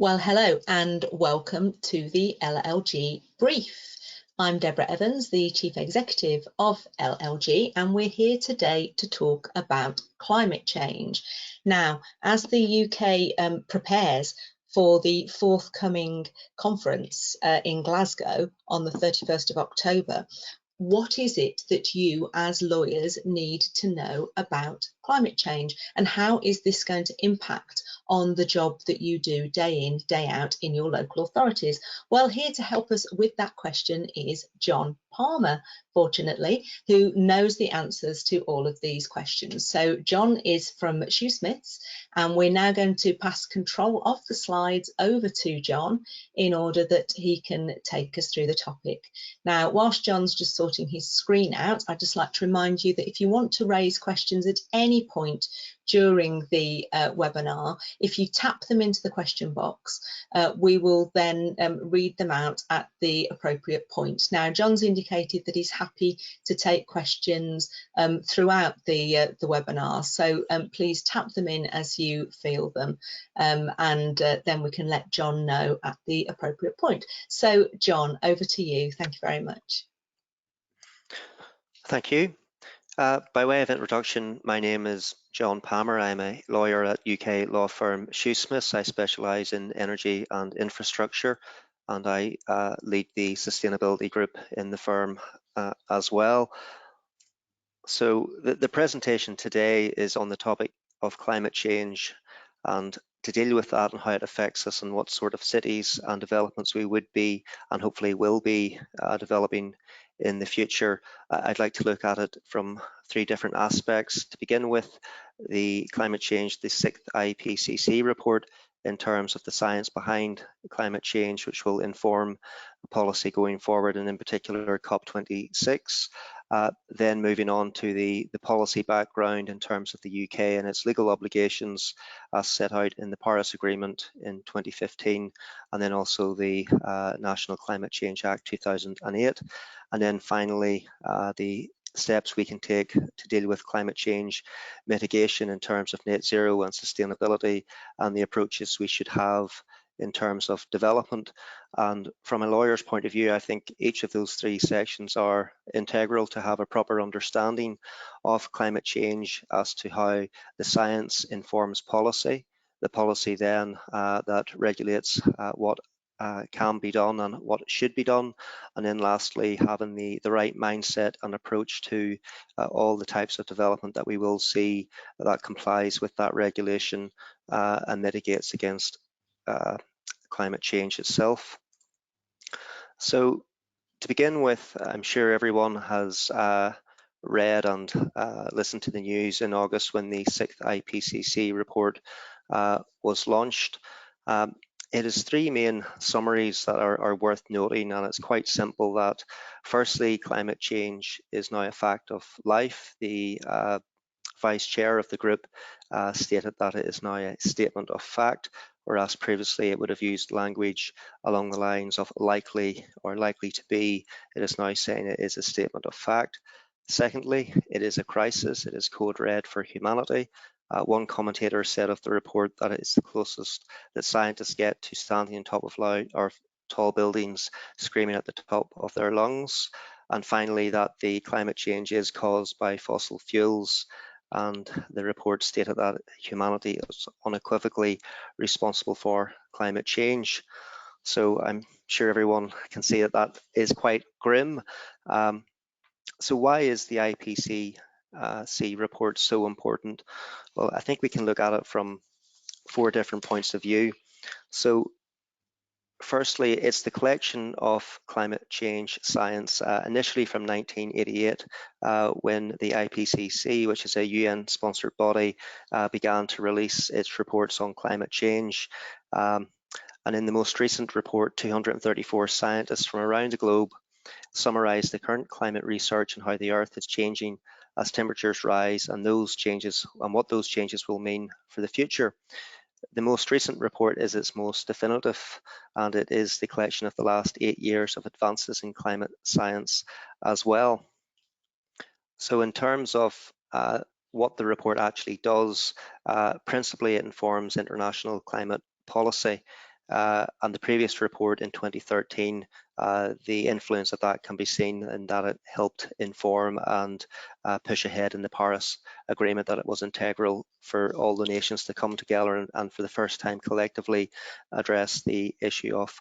Well, hello and welcome to the LLG Brief. I'm Deborah Evans, the Chief Executive of LLG, and we're here today to talk about climate change. Now, as the UK prepares for the forthcoming conference in Glasgow on the 31st of October, what is it that you as lawyers need to know about climate change, and how is this going to impact on the job that you do day in, day out in your local authorities? Well, here to help us with that question is John Palmer, fortunately, who knows the answers to all of these questions. So John is from Shoesmiths, and we're now going to pass control of the slides over to John in order that he can take us through the topic. Now, whilst John's just sorting his screen out, I'd just like to remind you that if you want to raise questions at any point during the webinar, if you tap them into the question box, we will then read them out at the appropriate point. Now, John's indicated that he's happy to take questions throughout the webinar, so please tap them in as you feel them, and then we can let John know at the appropriate point. So, John, over to you. Thank you very much. Thank you. By way of introduction, my name is John Palmer. I'm a lawyer at UK law firm Shoesmiths. I specialise in energy and infrastructure, and I lead the sustainability group in the firm as well. So the presentation today is on the topic of climate change, and to deal with that and how it affects us and what sort of cities and developments we would be and hopefully will be developing in the future, I'd like to look at it from three different aspects. To begin with, the climate change, the 6th IPCC report, in terms of the science behind climate change, which will inform policy going forward, and in particular COP26. Then moving on to the policy background in terms of the UK and its legal obligations as set out in the Paris Agreement in 2015, and then also the National Climate Change Act 2008. And then finally, the steps we can take to deal with climate change mitigation in terms of net zero and sustainability, and the approaches we should have in terms of development. And from a lawyer's point of view, I think each of those three sections are integral to have a proper understanding of climate change as to how the science informs policy, the policy then that regulates what can be done and what should be done, and then lastly having the right mindset and approach to all the types of development that we will see that complies with that regulation and mitigates against climate change itself. So to begin with, I'm sure everyone has read and listened to the news in August when the 6th IPCC report was launched. It is three main summaries that are worth noting, and it's quite simple that firstly, climate change is now a fact of life. The Vice Chair of the group stated that it is now a statement of fact, whereas previously it would have used language along the lines of likely or likely to be. It is now saying it is a statement of fact. Secondly, it is a crisis. It is code red for humanity. One commentator said of the report that it's the closest that scientists get to standing on top of loud or tall buildings screaming at the top of their lungs. And finally, that the climate change is caused by fossil fuels, and the report stated that humanity is unequivocally responsible for climate change. So I'm sure everyone can see that that is quite grim. So why is the IPCC report so important? Well, I think we can look at it from four different points of view. So firstly, it's the collection of climate change science, initially from 1988, when the IPCC, which is a UN-sponsored body, began to release its reports on climate change. And in the most recent report, 234 scientists from around the globe summarised the current climate research and how the Earth is changing as temperatures rise, and those changes and what those changes will mean for the future. The most recent report is its most definitive, and it is the collection of the last 8 years of advances in climate science as well. So in terms of what the report actually does, principally it informs international climate policy. and the previous report in 2013, the influence of that can be seen in that it helped inform and push ahead in the Paris Agreement, that it was integral for all the nations to come together and for the first time collectively address the issue of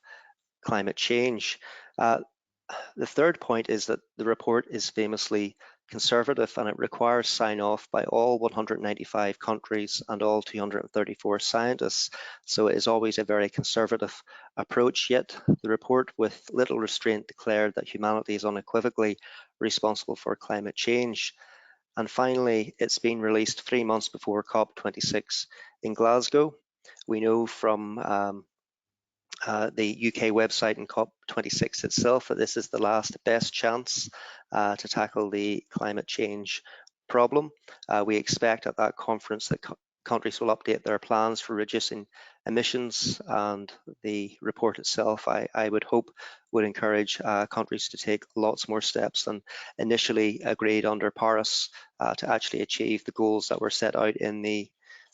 climate change. The third point is that the report is famously conservative and it requires sign-off by all 195 countries and all 234 scientists. So it is always a very conservative approach, yet the report with little restraint declared that humanity is unequivocally responsible for climate change. And finally, it's been released 3 months before COP26 in Glasgow. We know from the UK website and COP26 itself that this is the last best chance to tackle the climate change problem. We expect at that conference that countries will update their plans for reducing emissions, and the report itself, I would hope, would encourage countries to take lots more steps than initially agreed under Paris to actually achieve the goals that were set out in the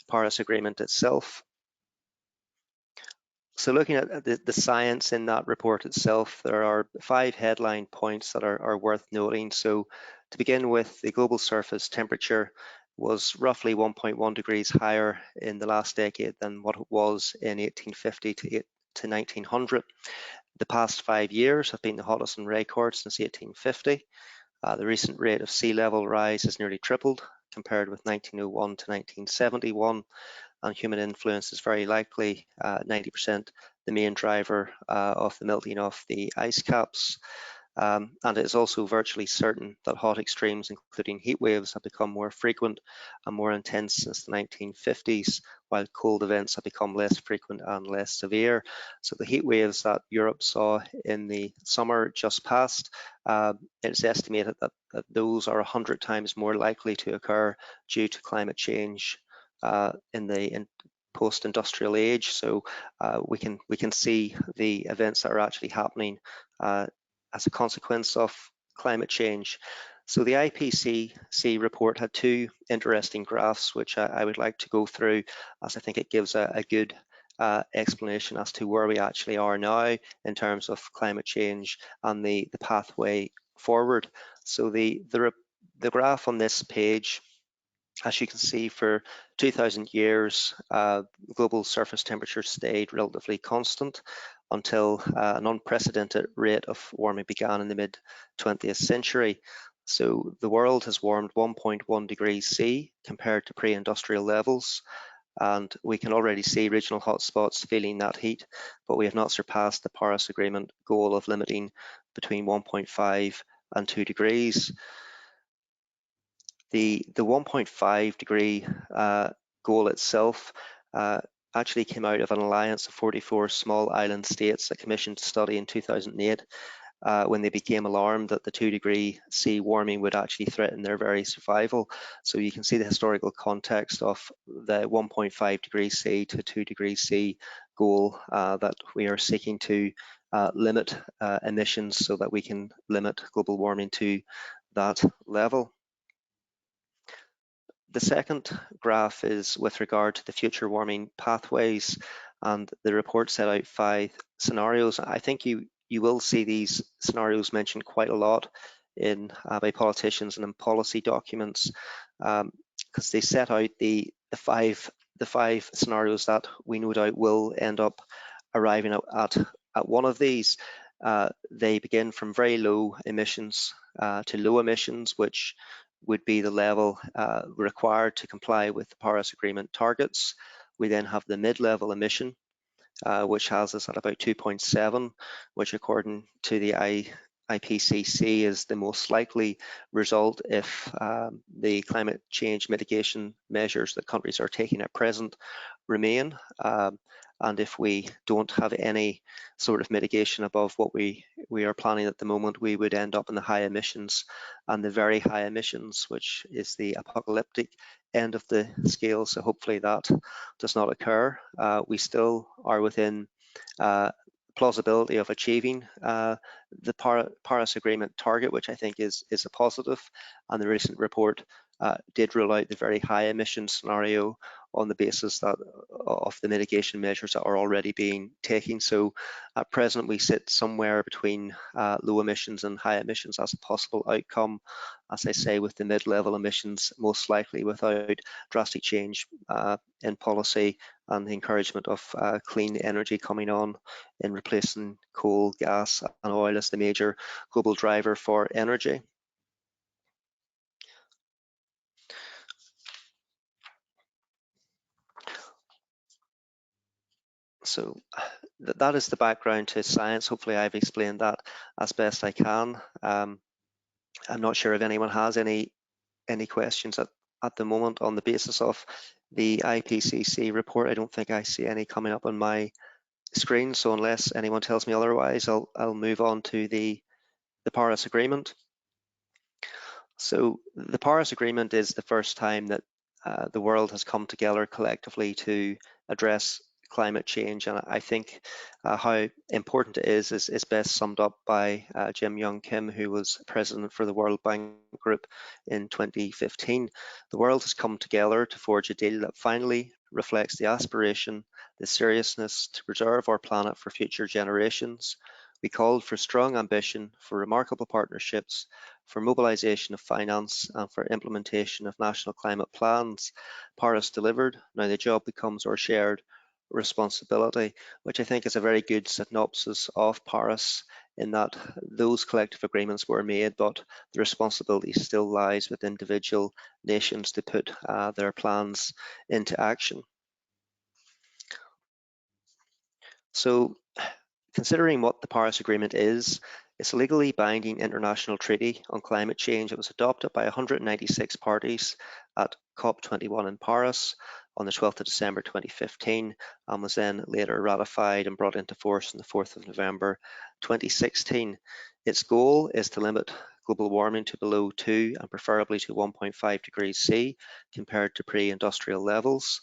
Paris Agreement itself. So looking at the science in that report itself, there are 5 headline points that are worth noting. So to begin with, the global surface temperature was roughly 1.1 degrees higher in the last decade than what it was in 1850 to 1900. The past 5 years have been the hottest on record since 1850. The recent rate of sea level rise has nearly tripled compared with 1901 to 1971. And human influence is very likely 90% the main driver of the melting of the ice caps. And it is also virtually certain that hot extremes, including heat waves, have become more frequent and more intense since the 1950s, while cold events have become less frequent and less severe. So the heat waves that Europe saw in the summer just past, it's estimated that those are 100 times more likely to occur due to climate change in the post-industrial age. So we can see the events that are actually happening as a consequence of climate change. So the IPCC report had 2 interesting graphs which I would like to go through, as I think it gives a good explanation as to where we actually are now in terms of climate change and the pathway forward. So the graph on this page, as you can see, for 2,000 years, global surface temperature stayed relatively constant until an unprecedented rate of warming began in the mid-20th century. So the world has warmed 1.1 degrees C compared to pre-industrial levels, and we can already see regional hotspots feeling that heat, but we have not surpassed the Paris Agreement goal of limiting between 1.5 and 2 degrees. The 1.5 degree goal itself actually came out of an alliance of 44 small island states that commissioned a study in 2008 when they became alarmed that the 2 degree C warming would actually threaten their very survival. So you can see the historical context of the 1.5 degrees C to 2 degrees C goal that we are seeking to limit emissions so that we can limit global warming to that level. The second graph is with regard to the future warming pathways, and the report set out 5 scenarios. I think you will see these scenarios mentioned quite a lot in by politicians and in policy documents, because they set out the five scenarios that we no doubt will end up arriving at one of these. They begin from very low emissions to low emissions, which would be the level required to comply with the Paris Agreement targets. We then have the mid-level emission, which has us at about 2.7, which according to the IPCC is the most likely result if the climate change mitigation measures that countries are taking at present remain. And if we don't have any sort of mitigation above what we are planning at the moment, we would end up in the high emissions and the very high emissions, which is the apocalyptic end of the scale. So hopefully that does not occur. We still are within plausibility of achieving the Paris Agreement target, which I think is a positive. And the recent report did rule out the very high emission scenario on the basis that of the mitigation measures that are already being taken. So at present we sit somewhere between low emissions and high emissions as a possible outcome, as I say, with the mid-level emissions most likely without drastic change in policy and the encouragement of clean energy coming on in replacing coal, gas and oil as the major global driver for energy. So that is the background to science. Hopefully I've explained that as best I can. I'm not sure if anyone has any questions at the moment on the basis of the IPCC report. I don't think I see any coming up on my screen, so unless anyone tells me otherwise, I'll move on to the Paris Agreement. So the Paris Agreement is the first time that the world has come together collectively to address climate change, and I think how important it is best summed up by Jim Young Kim, who was president for the World Bank Group in 2015. The world has come together to forge a deal that finally reflects the aspiration, the seriousness to preserve our planet for future generations. We called for strong ambition, for remarkable partnerships, for mobilisation of finance and for implementation of national climate plans. Paris delivered. Now the job becomes our shared responsibility, which I think is a very good synopsis of Paris, in that those collective agreements were made, but the responsibility still lies with individual nations to put their plans into action. So, considering what the Paris Agreement is, it's a legally binding international treaty on climate change. It was adopted by 196 parties at COP21 in Paris on the 12th of December 2015 and was then later ratified and brought into force on the 4th of November 2016. Its goal is to limit global warming to below 2 and preferably to 1.5 degrees C compared to pre-industrial levels.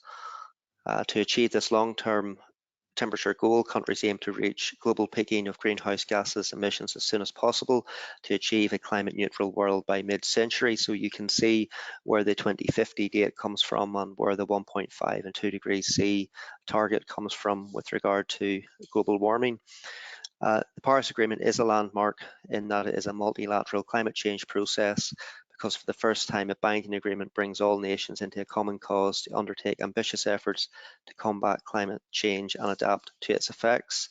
To achieve this long-term temperature goal, countries aim to reach global peaking of greenhouse gases emissions as soon as possible to achieve a climate neutral world by mid-century. So you can see where the 2050 date comes from and where the 1.5 and 2 degrees C target comes from with regard to global warming. The Paris Agreement is a landmark in that it is a multilateral climate change process, because for the first time a binding agreement brings all nations into a common cause to undertake ambitious efforts to combat climate change and adapt to its effects.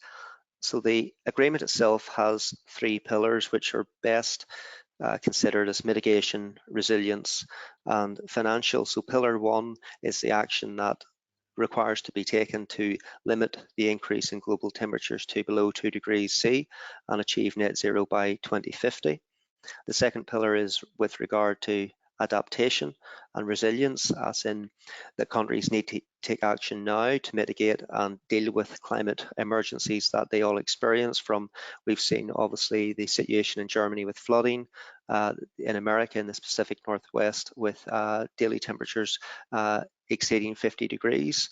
So the agreement itself has 3 pillars, which are best considered as mitigation, resilience and financial. So pillar 1 is the action that requires to be taken to limit the increase in global temperatures to below 2 degrees C and achieve net zero by 2050. The second pillar is with regard to adaptation and resilience, as in that countries need to take action now to mitigate and deal with climate emergencies that they all experience. We've seen obviously the situation in Germany with flooding, in America in the Pacific Northwest with daily temperatures exceeding 50 degrees.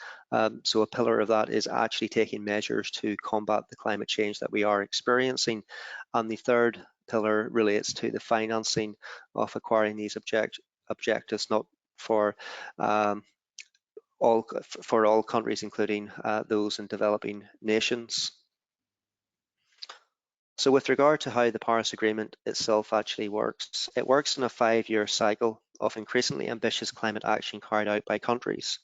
So a pillar of that is actually taking measures to combat the climate change that we are experiencing. And the third pillar relates to the financing of acquiring these objectives, not for all countries, including those in developing nations. So with regard to how the Paris Agreement itself actually works, it works in a 5-year cycle of increasingly ambitious climate action carried out by countries.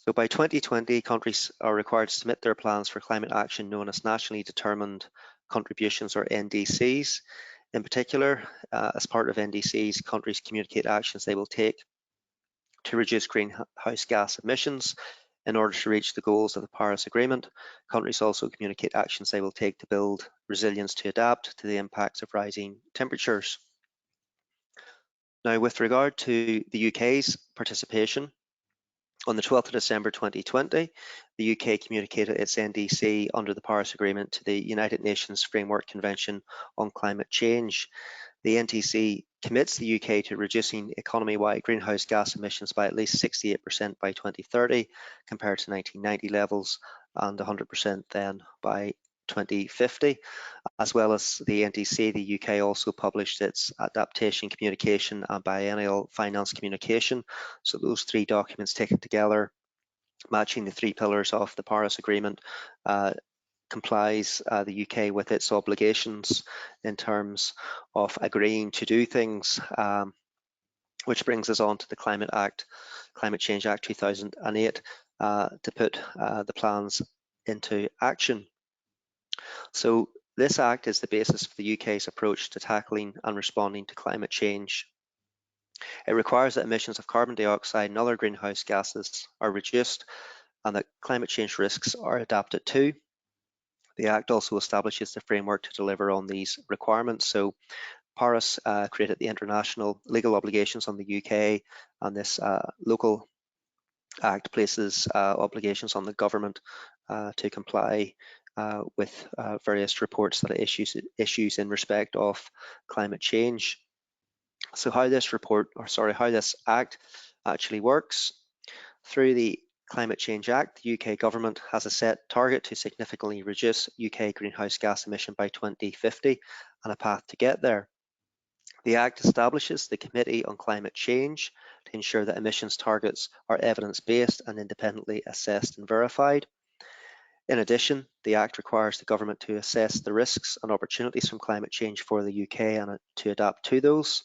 So by 2020, countries are required to submit their plans for climate action known as nationally determined contributions, or NDCs. In particular, as part of NDCs, countries communicate actions they will take to reduce greenhouse gas emissions in order to reach the goals of the Paris Agreement. Countries also communicate actions they will take to build resilience to adapt to the impacts of rising temperatures. Now, with regard to the UK's participation, on the 12th of December 2020, the UK communicated its NDC under the Paris Agreement to the United Nations Framework Convention on Climate Change. The NDC commits the UK to reducing economy-wide greenhouse gas emissions by at least 68% by 2030 compared to 1990 levels, and 100% then by 2050. As well as the NTC, the UK also published its Adaptation Communication and Biennial Finance Communication. So those three documents taken together, matching the three pillars of the Paris Agreement, complies the UK with its obligations in terms of agreeing to do things, which brings us on to the Climate Change Act 2008, to put the plans into action. So this act is the basis for the UK's approach to tackling and responding to climate change. It requires that emissions of carbon dioxide and other greenhouse gases are reduced and that climate change risks are adapted to. The Act also establishes the framework to deliver on these requirements. So Paris created the international legal obligations on the UK, and this local Act places obligations on the government to comply with various reports that it issues in respect of climate change. So how this Act actually works: through the Climate Change Act, the UK government has a set target to significantly reduce UK greenhouse gas emission by 2050 and a path to get there. The Act establishes the Committee on Climate Change to ensure that emissions targets are evidence-based and independently assessed and verified. In addition, the Act requires the government to assess the risks and opportunities from climate change for the UK and to adapt to those.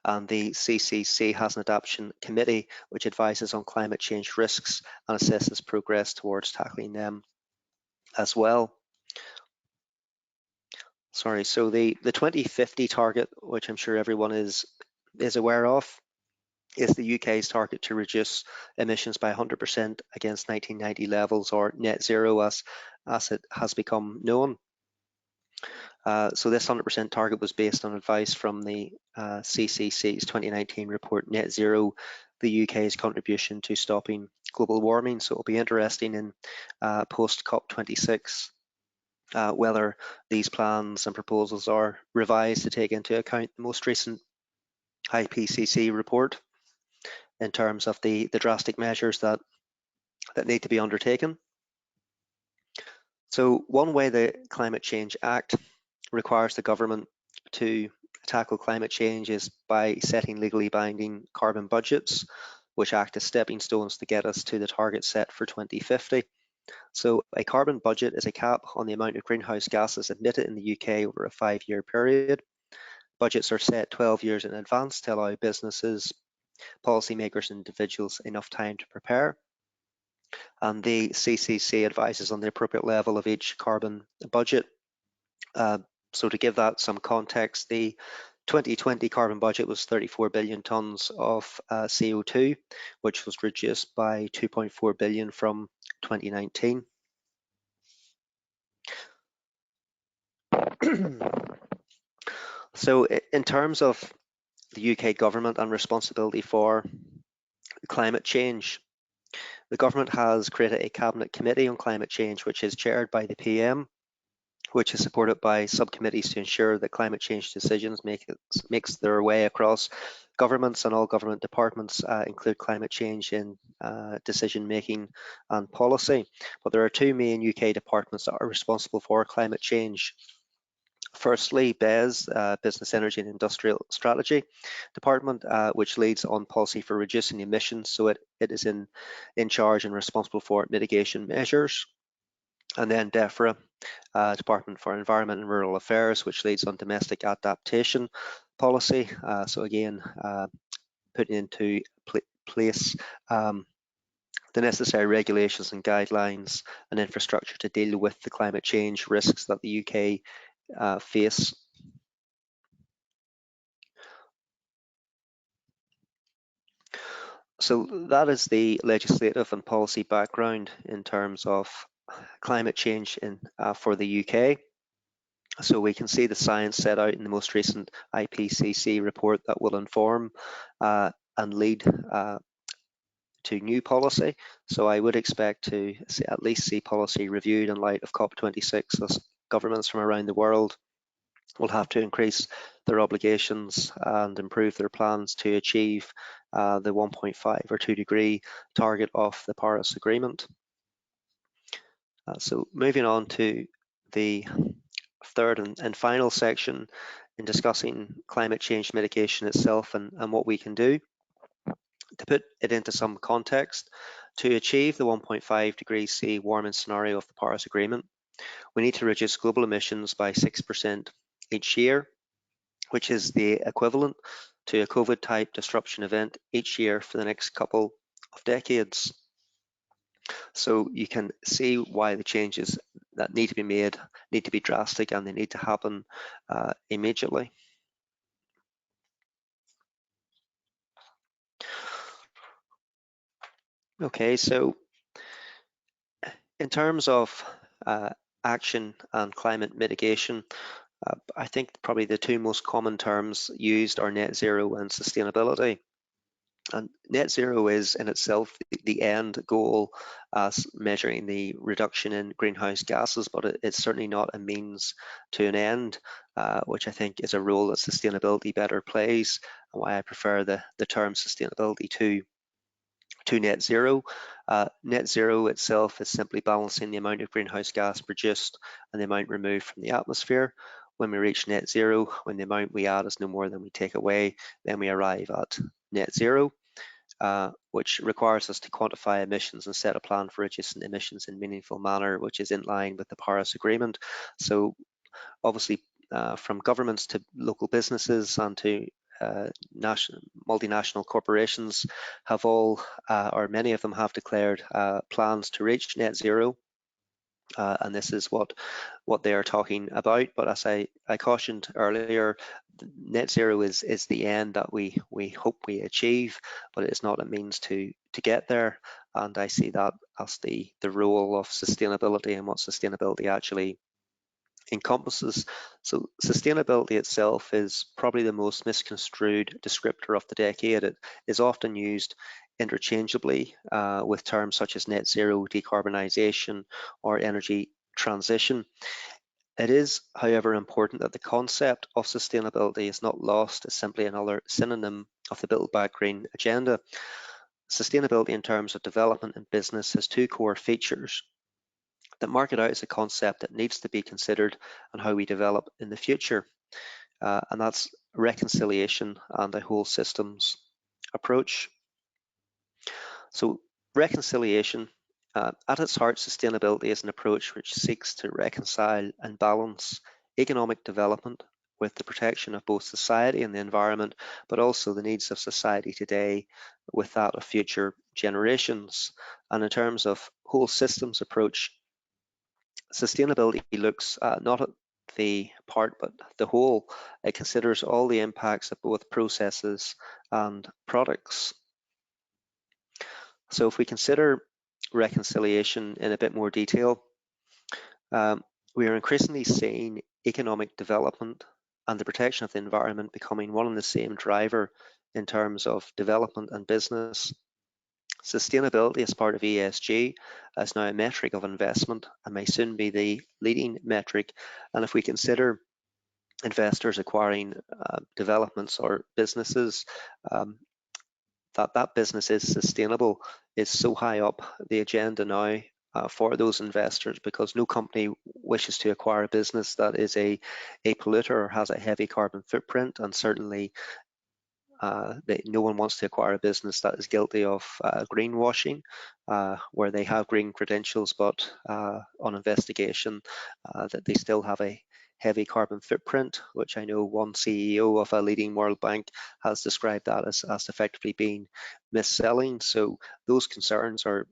And the CCC has an adaptation committee which advises on climate change risks and assesses progress towards tackling them as well. So the 2050 target, which I'm sure everyone is aware of, is the UK's target to reduce emissions by 100% against 1990 levels, or net zero as it has become known. So this 100% target was based on advice from the CCC's 2019 report, Net Zero, the UK's contribution to stopping global warming. So it'll be interesting in post-COP26 whether these plans and proposals are revised to take into account the most recent IPCC report in terms of the drastic measures that need to be undertaken. So one way the Climate Change Act requires the government to tackle climate change is by setting legally binding carbon budgets, which act as stepping stones to get us to the target set for 2050. So a carbon budget is a cap on the amount of greenhouse gases emitted in the UK over a 5-year period. Budgets are set 12 years in advance to allow businesses, policymakers and individuals enough time to prepare. And the CCC advises on the appropriate level of each carbon budget. So to give that some context, the 2020 carbon budget was 34 billion tonnes of CO2, which was reduced by 2.4 billion from 2019. So in terms of the UK government and responsibility for climate change, the government has created a cabinet committee on climate change, which is chaired by the PM, which is supported by subcommittees to ensure that climate change decisions makes their way across governments, and all government departments include climate change in decision making and policy. But there are two main UK departments that are responsible for climate change. Firstly, BES, Business, Energy and Industrial Strategy Department, which leads on policy for reducing emissions, so it is in charge and responsible for mitigation measures. And then DEFRA, Department for Environment and Rural Affairs, which leads on domestic adaptation policy. So again, putting into place the necessary regulations and guidelines and infrastructure to deal with the climate change risks that the UK face. So that is the legislative and policy background in terms of climate change for the UK. So we can see the science set out in the most recent IPCC report that will inform and lead to new policy. So I would expect to at least see policy reviewed in light of COP26, as governments from around the world will have to increase their obligations and improve their plans to achieve the 1.5 or 2 degree target of the Paris Agreement. So moving on to the third and final section in discussing climate change mitigation itself and what we can do. To put it into some context, to achieve the 1.5 degrees C warming scenario of the Paris Agreement, we need to reduce global emissions by 6% each year, which is the equivalent to a COVID-type disruption event each year for the next couple of decades. So you can see why the changes that need to be made need to be drastic, and they need to happen immediately. Okay, so in terms of action and climate mitigation, I think probably the two most common terms used are net zero and sustainability. And net zero is in itself the end goal as measuring the reduction in greenhouse gases, but it's certainly not a means to an end, which I think is a role that sustainability better plays, and why I prefer the term sustainability to net zero. Net zero itself is simply balancing the amount of greenhouse gas produced and the amount removed from the atmosphere. When we reach net zero, when the amount we add is no more than we take away, then we arrive at net zero, which requires us to quantify emissions and set a plan for reducing emissions in a meaningful manner, which is in line with the Paris Agreement. So obviously, from governments to local businesses and to multinational corporations have all, or many of them have declared plans to reach net zero. And this is what they are talking about. But as I cautioned earlier, net zero is the end that we hope we achieve, but it's not a means to get there. And I see that as the role of sustainability and what sustainability actually encompasses. So sustainability itself is probably the most misconstrued descriptor of the decade. It is often used interchangeably with terms such as net zero, decarbonisation, or energy transition. It is, however, important that the concept of sustainability is not lost as simply another synonym of the Build Back Green agenda. Sustainability in terms of development and business has two core features that mark it out as a concept that needs to be considered and how we develop in the future. And that's reconciliation and a whole systems approach. So reconciliation, at its heart, sustainability is an approach which seeks to reconcile and balance economic development with the protection of both society and the environment, but also the needs of society today with that of future generations. And in terms of whole systems approach, sustainability looks not at the part but the whole. It considers all the impacts of both processes and products. So if we consider reconciliation in a bit more detail, we are increasingly seeing economic development and the protection of the environment becoming one and the same driver in terms of development and business. Sustainability as part of ESG is now a metric of investment and may soon be the leading metric. And if we consider investors acquiring developments or businesses, that business is sustainable is so high up the agenda now for those investors, because no company wishes to acquire a business that is a polluter or has a heavy carbon footprint, and certainly no one wants to acquire a business that is guilty of greenwashing, where they have green credentials, but on investigation that they still have a heavy carbon footprint, which I know one CEO of a leading world bank has described that as effectively being mis-selling. So those concerns are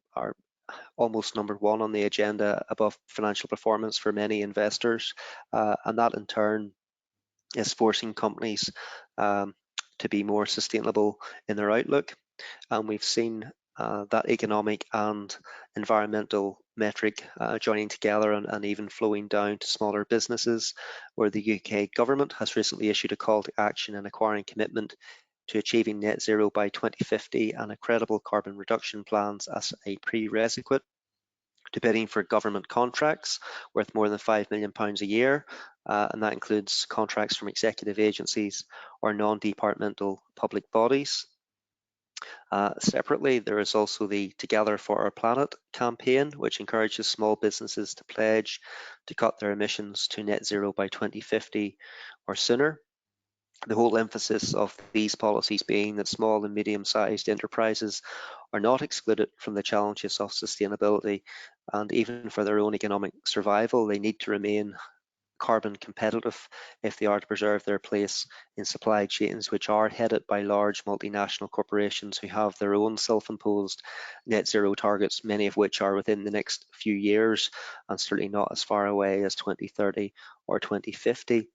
almost number one on the agenda above financial performance for many investors, and that in turn is forcing companies to be more sustainable in their outlook. And we've seen that economic and environmental metric joining together and even flowing down to smaller businesses, where the UK government has recently issued a call to action and acquiring commitment to achieving net zero by 2050 and a credible carbon reduction plans as a prerequisite to bidding for government contracts worth more than £5 million a year, and that includes contracts from executive agencies or non-departmental public bodies. Separately, there is also the Together for Our Planet campaign, which encourages small businesses to pledge to cut their emissions to net zero by 2050 or sooner. The whole emphasis of these policies being that small and medium-sized enterprises are not excluded from the challenges of sustainability, and even for their own economic survival, they need to remain carbon competitive if they are to preserve their place in supply chains which are headed by large multinational corporations who have their own self-imposed net zero targets, many of which are within the next few years and certainly not as far away as 2030 or 2050.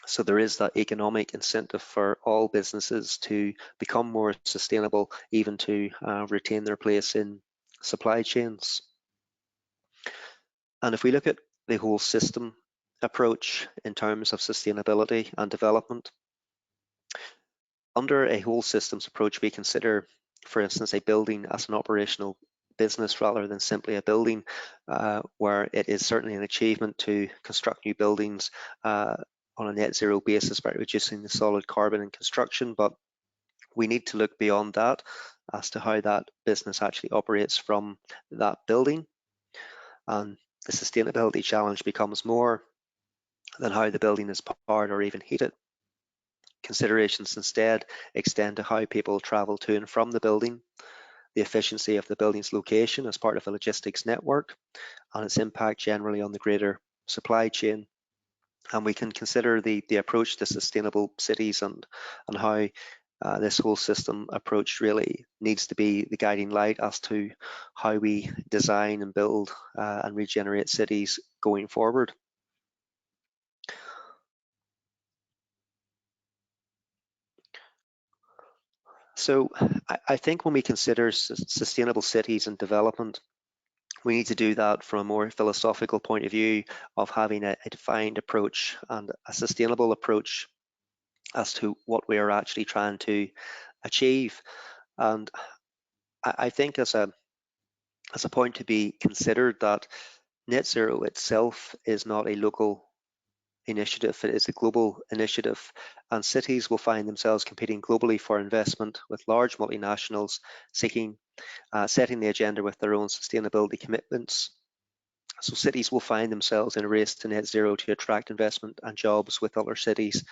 So there is that economic incentive for all businesses to become more sustainable, even to retain their place in supply chains. And if we look at the whole system approach in terms of sustainability and development, under a whole systems approach, we consider, for instance, a building as an operational business rather than simply a building, where it is certainly an achievement to construct new buildings on a net zero basis by reducing the solid carbon in construction, but we need to look beyond that as to how that business actually operates from that building. And the sustainability challenge becomes more than how the building is powered or even heated. Considerations instead extend to how people travel to and from the building, the efficiency of the building's location as part of a logistics network, and its impact generally on the greater supply chain. And we can consider the approach to sustainable cities and how this whole system approach really needs to be the guiding light as to how we design and build and regenerate cities going forward. So I think when we consider sustainable cities and development, we need to do that from a more philosophical point of view of having a defined approach and a sustainable approach as to what we are actually trying to achieve. And I think as a point to be considered, that net zero itself is not a local initiative, it is a global initiative, and cities will find themselves competing globally for investment with large multinationals seeking setting the agenda with their own sustainability commitments. So cities will find themselves in a race to net zero to attract investment and jobs with other cities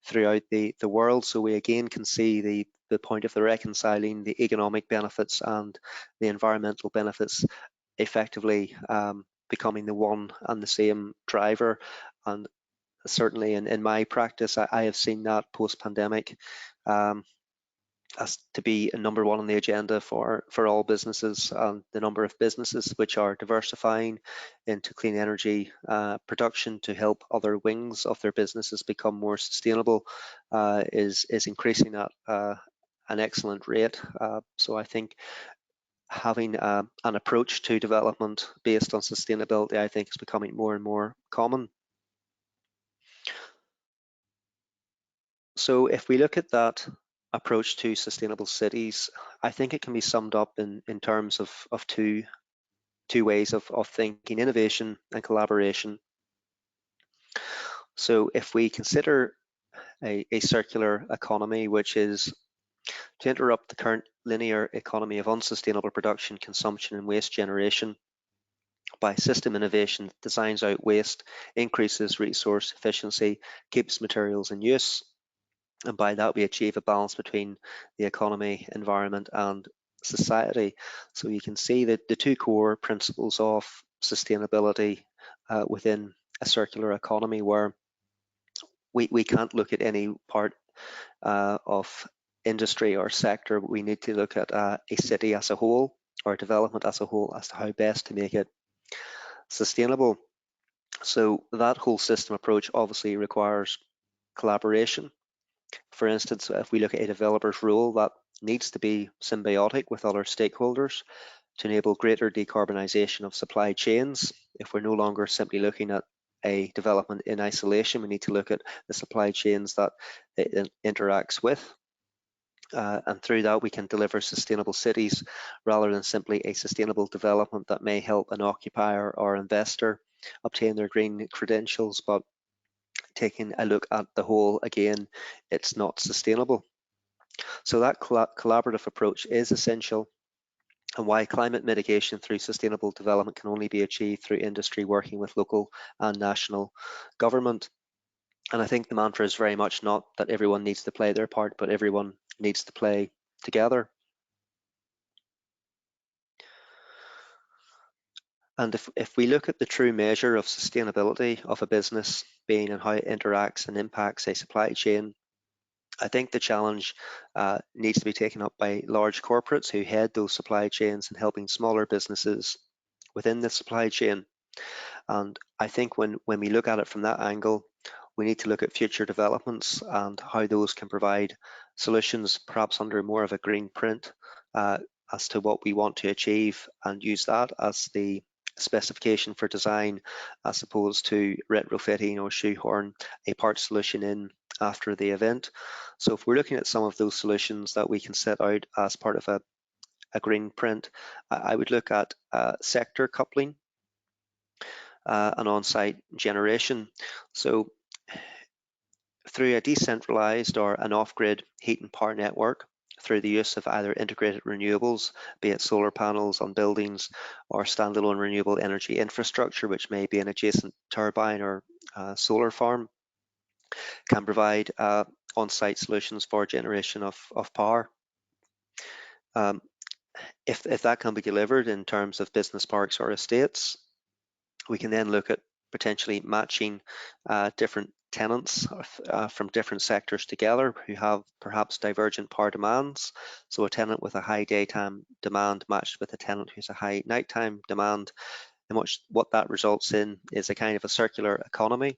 throughout the world. So we again can see the point of the reconciling the economic benefits and the environmental benefits effectively becoming the one and the same driver. And certainly in my practice, I have seen that post-pandemic as to be a number one on the agenda for all businesses, and the number of businesses which are diversifying into clean energy production to help other wings of their businesses become more sustainable is increasing at an excellent rate. So I think having an approach to development based on sustainability, I think, is becoming more and more common. So if we look at that approach to sustainable cities, I think it can be summed up in terms of two ways of thinking: innovation and collaboration. So if we consider a circular economy, which is to interrupt the current linear economy of unsustainable production, consumption, and waste generation by system innovation that designs out waste, increases resource efficiency, keeps materials in use, and by that we achieve a balance between the economy, environment, and society. So you can see that the two core principles of sustainability within a circular economy, where we can't look at any part of industry or sector, but we need to look at a city as a whole, or development as a whole, as to how best to make it sustainable. So that whole system approach obviously requires collaboration. For instance, if we look at a developer's role, that needs to be symbiotic with other stakeholders to enable greater decarbonisation of supply chains. If we're no longer simply looking at a development in isolation, we need to look at the supply chains that it interacts with. And through that, we can deliver sustainable cities rather than simply a sustainable development that may help an occupier or investor obtain their green credentials, but taking a look at the whole, again, it's not sustainable. So that collaborative approach is essential, and why climate mitigation through sustainable development can only be achieved through industry working with local and national government. And I think the mantra is very much not that everyone needs to play their part, but everyone needs to play together. And if we look at the true measure of sustainability of a business being and how it interacts and impacts a supply chain, I think the challenge needs to be taken up by large corporates who head those supply chains and helping smaller businesses within the supply chain. And I think when we look at it from that angle, we need to look at future developments and how those can provide solutions, perhaps under more of a green print, as to what we want to achieve, and use that as the specification for design, as opposed to retrofitting or shoehorn a part solution in after the event. So if we're looking at some of those solutions that we can set out as part of a green print, I would look at sector coupling and on-site generation. So through a decentralized or an off-grid heat and power network, through the use of either integrated renewables, be it solar panels on buildings, or standalone renewable energy infrastructure, which may be an adjacent turbine or solar farm, can provide on-site solutions for generation of power. If that can be delivered in terms of business parks or estates, we can then look at potentially matching different tenants from different sectors together who have perhaps divergent power demands. So a tenant with a high daytime demand matched with a tenant who's a high nighttime demand, and what that results in is a kind of a circular economy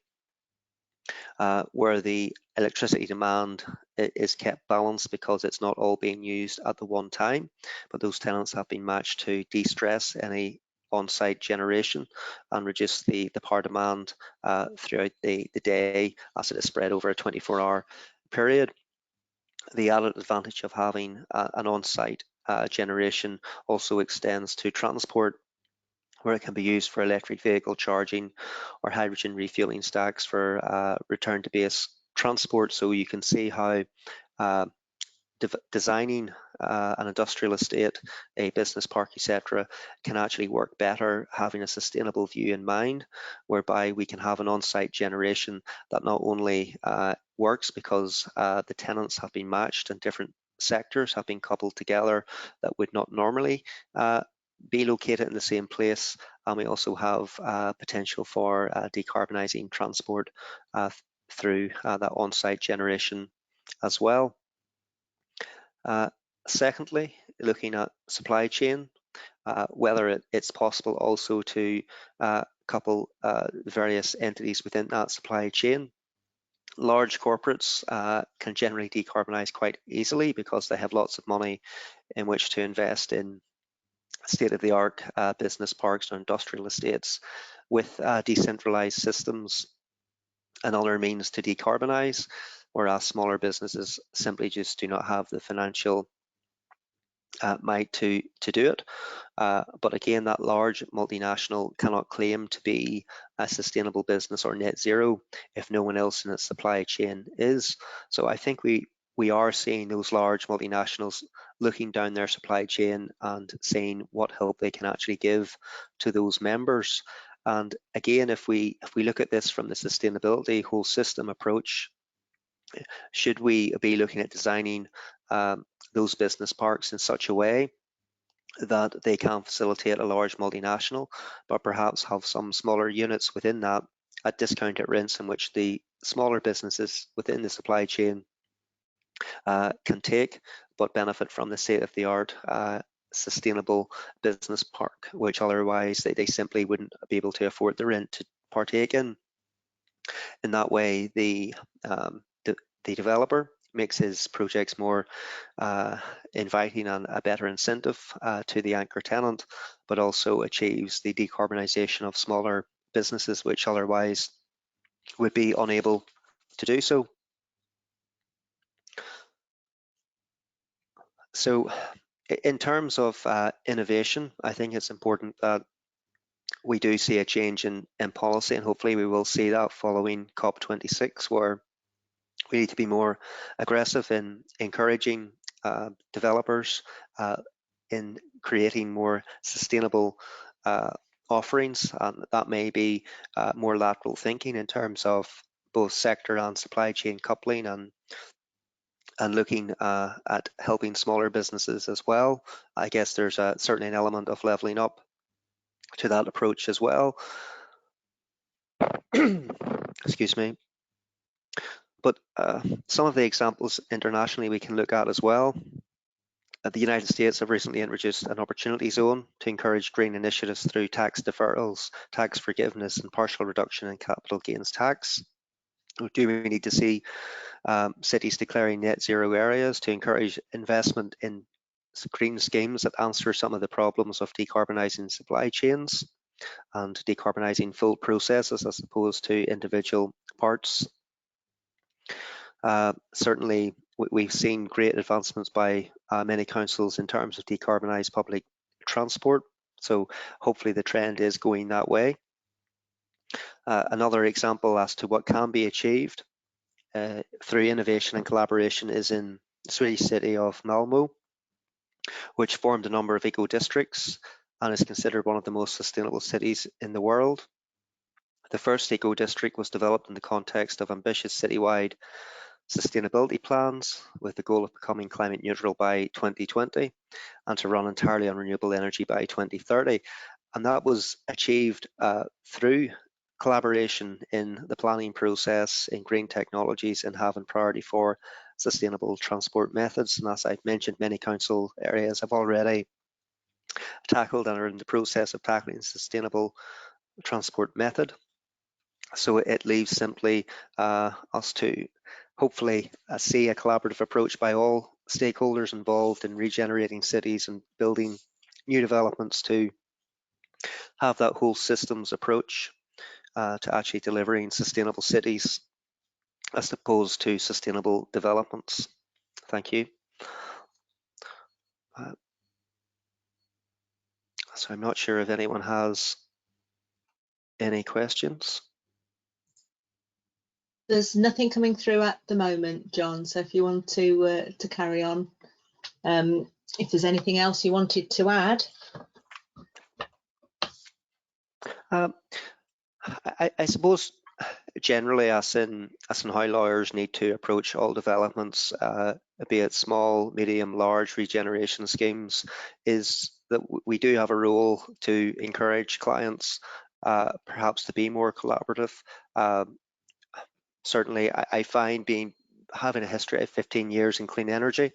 where the electricity demand is kept balanced because it's not all being used at the one time, but those tenants have been matched to de-stress any on-site generation and reduce the power demand throughout the day as it is spread over a 24-hour period. The added advantage of having an on-site generation also extends to transport, where it can be used for electric vehicle charging or hydrogen refueling stacks for return to base transport. So you can see how designing an industrial estate, a business park, etc., can actually work better having a sustainable view in mind, whereby we can have an on-site generation that not only works because the tenants have been matched and different sectors have been coupled together that would not normally be located in the same place, and we also have potential for decarbonising transport through that on-site generation as well. Secondly, looking at supply chain, whether it's possible also to couple various entities within that supply chain. Large corporates can generally decarbonise quite easily because they have lots of money in which to invest in state-of-the-art business parks or industrial estates with decentralised systems and other means to decarbonise, whereas smaller businesses simply just do not have the financial might to do it. But again, that large multinational cannot claim to be a sustainable business or net zero if no one else in its supply chain is. So I think we are seeing those large multinationals looking down their supply chain and seeing what help they can actually give to those members. And again, if we look at this from the sustainability whole system approach, should we be looking at designing those business parks in such a way that they can facilitate a large multinational, but perhaps have some smaller units within that at discounted rents in which the smaller businesses within the supply chain can take, but benefit from the state-of-the-art sustainable business park, which otherwise they simply wouldn't be able to afford the rent to partake in. In that way, the developer makes his projects more inviting and a better incentive to the anchor tenant, but also achieves the decarbonisation of smaller businesses which otherwise would be unable to do so. So in terms of innovation, I think it's important that we do see a change in policy, and hopefully we will see that following COP26, where we need to be more aggressive in encouraging developers in creating more sustainable offerings, and that may be more lateral thinking in terms of both sector and supply chain coupling, and looking at helping smaller businesses as well. I guess there's certainly an element of leveling up to that approach as well. Excuse me. But some of the examples internationally we can look at as well. The United States have recently introduced an opportunity zone to encourage green initiatives through tax deferrals, tax forgiveness, and partial reduction in capital gains tax. Do we need to see cities declaring net zero areas to encourage investment in green schemes that answer some of the problems of decarbonising supply chains and decarbonising full processes as opposed to individual parts? Certainly, we've seen great advancements by many councils in terms of decarbonised public transport, so hopefully the trend is going that way. Another example as to what can be achieved through innovation and collaboration is in the Swedish city of Malmö, which formed a number of eco-districts and is considered one of the most sustainable cities in the world. The first eco-district was developed in the context of ambitious citywide sustainability plans with the goal of becoming climate neutral by 2020 and to run entirely on renewable energy by 2030. And that was achieved through collaboration in the planning process, in green technologies, and having priority for sustainable transport methods. And as I've mentioned, many council areas have already tackled and are in the process of tackling sustainable transport method. So it leaves simply us to hopefully see a collaborative approach by all stakeholders involved in regenerating cities and building new developments to have that whole systems approach to actually delivering sustainable cities as opposed to sustainable developments. Thank you. So I'm not sure if anyone has any questions. There's nothing coming through at the moment, John, so if you want to carry on, if there's anything else you wanted to add. I suppose generally, as in how lawyers need to approach all developments, be it small, medium, large regeneration schemes, is that we do have a role to encourage clients perhaps to be more collaborative. Certainly, I find having a history of 15 years in clean energy,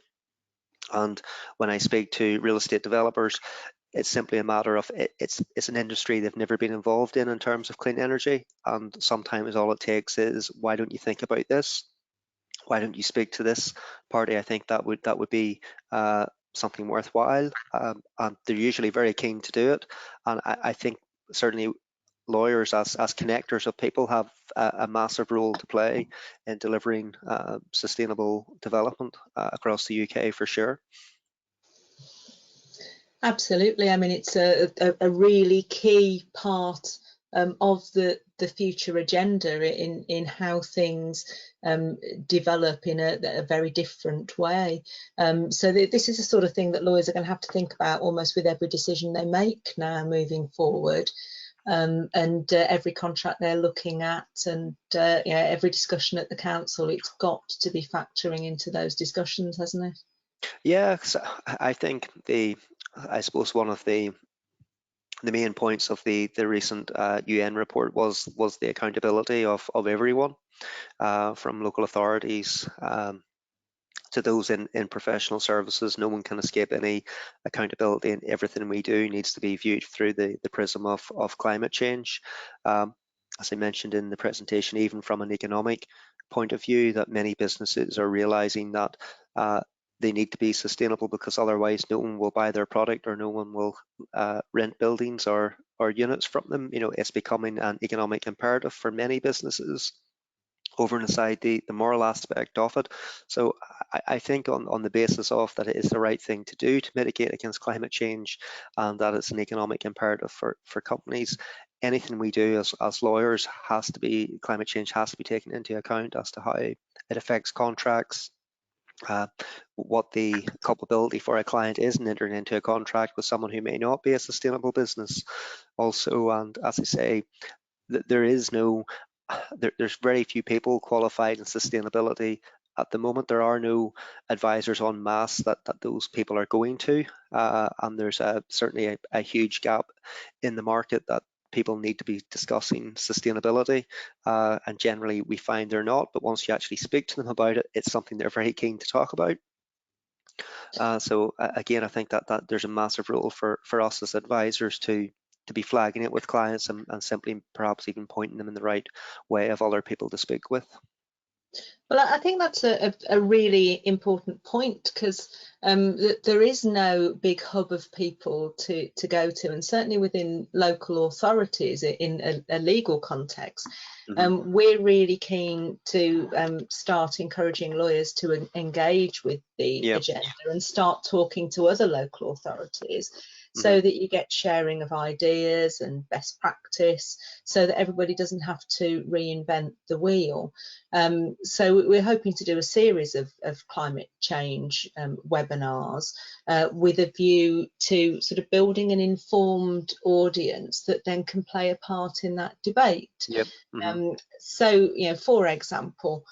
and when I speak to real estate developers, it's simply a matter of it's an industry they've never been involved in terms of clean energy, and sometimes all it takes is, why don't you think about this? Why don't you speak to this party? I think that would be something worthwhile, and they're usually very keen to do it. And I think certainly lawyers as connectors of people have a massive role to play in delivering sustainable development across the UK for sure. Absolutely. I mean, it's a really key part of the future agenda in how things develop in a very different way. So this is the sort of thing that lawyers are going to have to think about almost with every decision they make now moving forward. And every contract they're looking at, and every discussion at the council, it's got to be factoring into those discussions, hasn't it? Yeah, I think I suppose one of the main points of the recent UN report was the accountability of everyone, from local authorities to those in professional services. No one can escape any accountability, and everything we do needs to be viewed through the prism of climate change. As I mentioned in the presentation, even from an economic point of view, that many businesses are realizing that they need to be sustainable, because otherwise no one will buy their product, or no one will rent buildings or units from them. You know, it's becoming an economic imperative for many businesses, over and aside the moral aspect of it. So I think on the basis of that, it is the right thing to do to mitigate against climate change, and that it's an economic imperative for companies. Anything we do as lawyers climate change has to be taken into account as to how it affects contracts, what the culpability for a client is in entering into a contract with someone who may not be a sustainable business also. And as I say, there is no, there's very few people qualified in sustainability at the moment. There are no advisors en masse that those people are going to, and there's certainly a huge gap in the market that people need to be discussing sustainability, and generally we find they're not, but once you actually speak to them about it, it's something they're very keen to talk about. So again, I think that there's a massive role for us as advisors to be flagging it with clients and simply perhaps even pointing them in the right way of other people to speak with. Well, I think that's a really important point, because there is no big hub of people to go to, and certainly within local authorities in a legal context, we're really keen to start encouraging lawyers to engage with the agenda and start talking to other local authorities, so that you get sharing of ideas and best practice, so that everybody doesn't have to reinvent the wheel. So we're hoping to do a series of climate change webinars with a view to sort of building an informed audience that then can play a part in that debate. So, you know, for example,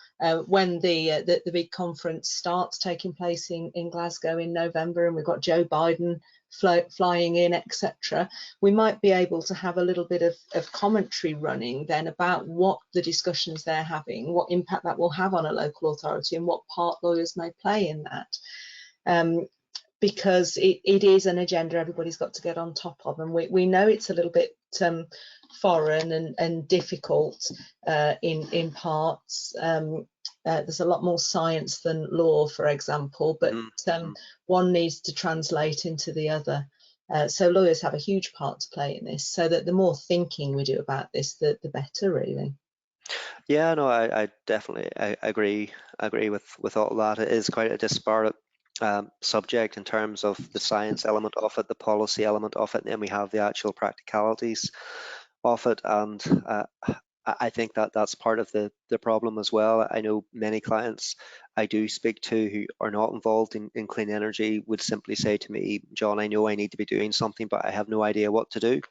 when the big conference starts taking place in Glasgow in November, and we've got Joe Biden flying in, etc., we might be able to have a little bit of commentary running then about what the discussions they're having, what impact that will have on a local authority, and what part lawyers may play in that. Because it is an agenda everybody's got to get on top of, and we know it's a little bit foreign and difficult in parts. There's a lot more science than law, for example, but one needs to translate into the other. So lawyers have a huge part to play in this, so that the more thinking we do about this, the better, really. Yeah, no, I definitely agree with all that. It is quite a disparate subject in terms of the science element of it, the policy element of it, and then we have the actual practicalities of it. And I think that's part of the problem as well. I know many clients I do speak to who are not involved in clean energy would simply say to me, John, I know I need to be doing something, but I have no idea what to do.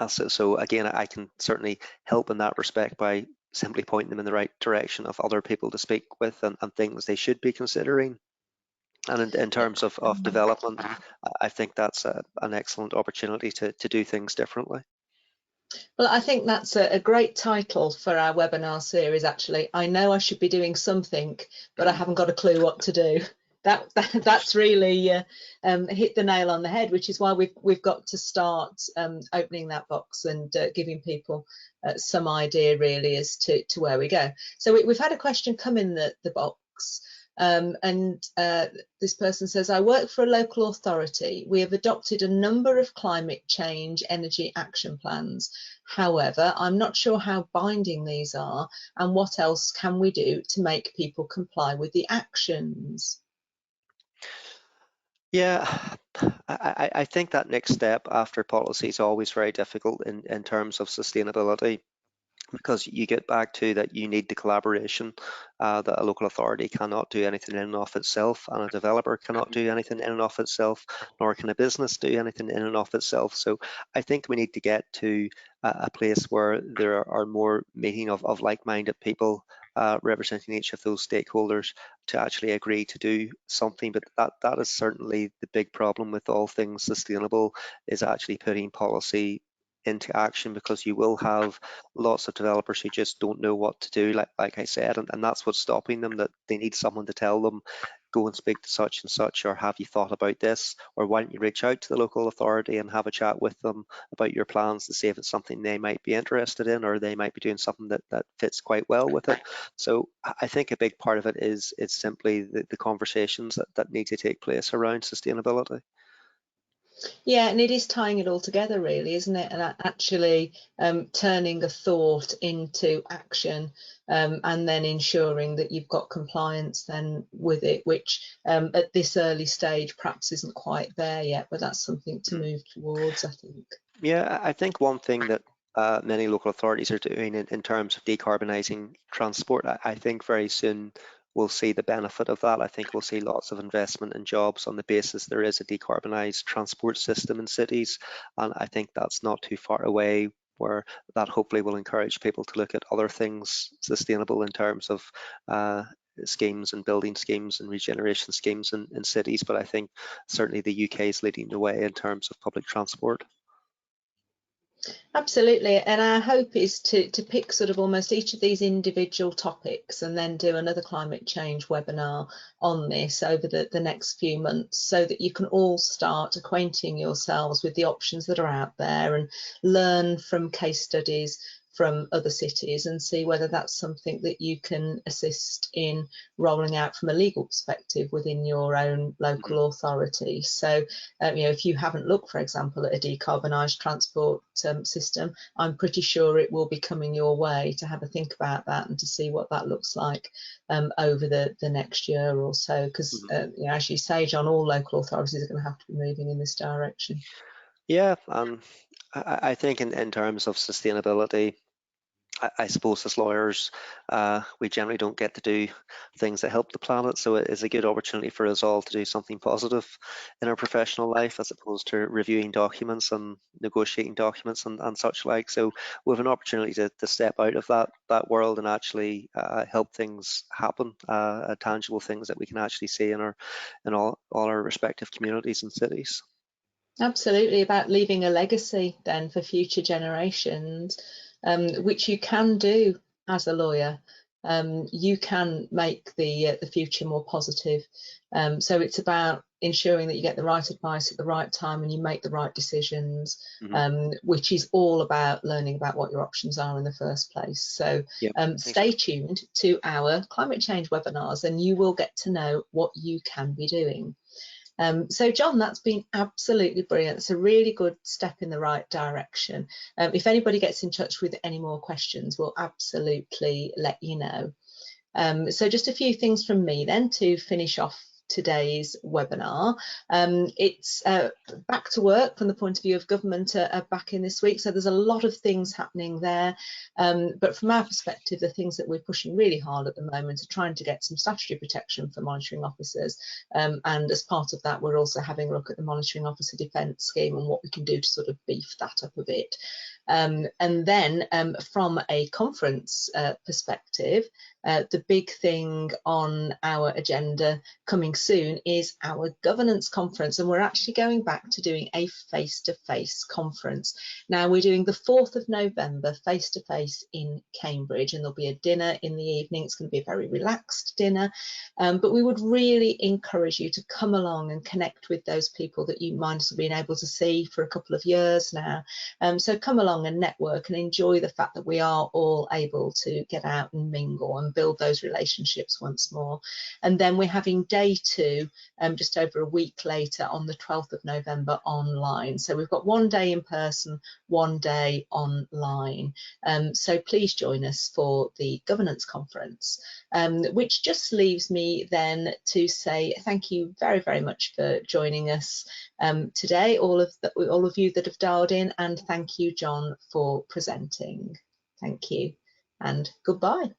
So again, I can certainly help in that respect by simply pointing them in the right direction of other people to speak with and things they should be considering. And in terms of development, I think that's an excellent opportunity to do things differently. Well, I think that's a great title for our webinar series, actually. I know I should be doing something, but I haven't got a clue what to do. That's really hit the nail on the head, which is why we've got to start opening that box and giving people some idea, really, as to where we go. So we've had a question come in the box. And this person says, I work for a local authority. We have adopted a number of climate change energy action plans. However, I'm not sure how binding these are, and what else can we do to make people comply with the actions? Yeah, I think that next step after policy is always very difficult in terms of sustainability, because you get back to that you need the collaboration, that a local authority cannot do anything in and of itself, and a developer cannot do anything in and of itself, nor can a business do anything in and of itself. So I think we need to get to a place where there are more meeting of like-minded people representing each of those stakeholders to actually agree to do something. But that is certainly the big problem with all things sustainable, is actually putting policy into action, because you will have lots of developers who just don't know what to do, like I said, and that's what's stopping them, that they need someone to tell them, go and speak to such and such, or have you thought about this, or why don't you reach out to the local authority and have a chat with them about your plans to see if it's something they might be interested in, or they might be doing something that fits quite well with it. So I think a big part of it is it's simply the conversations that need to take place around sustainability. Yeah, and it is tying it all together, really, isn't it? And actually turning a thought into action, and then ensuring that you've got compliance then with it, which at this early stage perhaps isn't quite there yet, but that's something to move towards, I think. Yeah, I think one thing that many local authorities are doing in terms of decarbonising transport, I think very soon we'll see the benefit of that. I think we'll see lots of investment in jobs on the basis there is a decarbonised transport system in cities, and I think that's not too far away, where that hopefully will encourage people to look at other things sustainable in terms of schemes and building schemes and regeneration schemes in cities. But I think certainly the UK is leading the way in terms of public transport. Absolutely, and our hope is to pick sort of almost each of these individual topics and then do another climate change webinar on this over the next few months, so that you can all start acquainting yourselves with the options that are out there and learn from case studies from other cities and see whether that's something that you can assist in rolling out from a legal perspective within your own local authority. So if you haven't looked, for example, at a decarbonised transport system, I'm pretty sure it will be coming your way to have a think about that and to see what that looks like over the next year or so, because as you say, John, all local authorities are going to have to be moving in this direction. Yeah, I think in terms of sustainability, I suppose as lawyers, we generally don't get to do things that help the planet, so it is a good opportunity for us all to do something positive in our professional life, as opposed to reviewing documents and negotiating documents and such like. So we have an opportunity to step out of that world and actually help things happen, tangible things that we can actually see in all our respective communities and cities. Absolutely, about leaving a legacy then for future generations, which you can do as a lawyer. You can make the future more positive. So it's about ensuring that you get the right advice at the right time and you make the right decisions, which is all about learning about what your options are in the first place. So stay tuned to our climate change webinars and you will get to know what you can be doing. So John, that's been absolutely brilliant. It's a really good step in the right direction. If anybody gets in touch with any more questions, we'll absolutely let you know. So just a few things from me then to finish off today's webinar. It's back to work from the point of view of government are back in this week, so there's a lot of things happening there, but from our perspective, the things that we're pushing really hard at the moment are trying to get some statutory protection for monitoring officers, and as part of that we're also having a look at the monitoring officer defence scheme and what we can do to sort of beef that up a bit. And then from a conference perspective, the big thing on our agenda coming soon is our governance conference, and we're actually going back to doing a face-to-face conference. Now we're doing the 4th of November face-to-face in Cambridge, and there'll be a dinner in the evening. It's going to be a very relaxed dinner, but we would really encourage you to come along and connect with those people that you might have been able to see for a couple of years now. So come along and network and enjoy the fact that we are all able to get out and mingle and build those relationships once more. And then we're having day 2 just over a week later on the 12th of November online. So we've got 1 day in person, 1 day online. So please join us for the governance conference, which just leaves me then to say thank you very, very much for joining us today, all of you that have dialed in, and thank you, John, for presenting. Thank you and goodbye.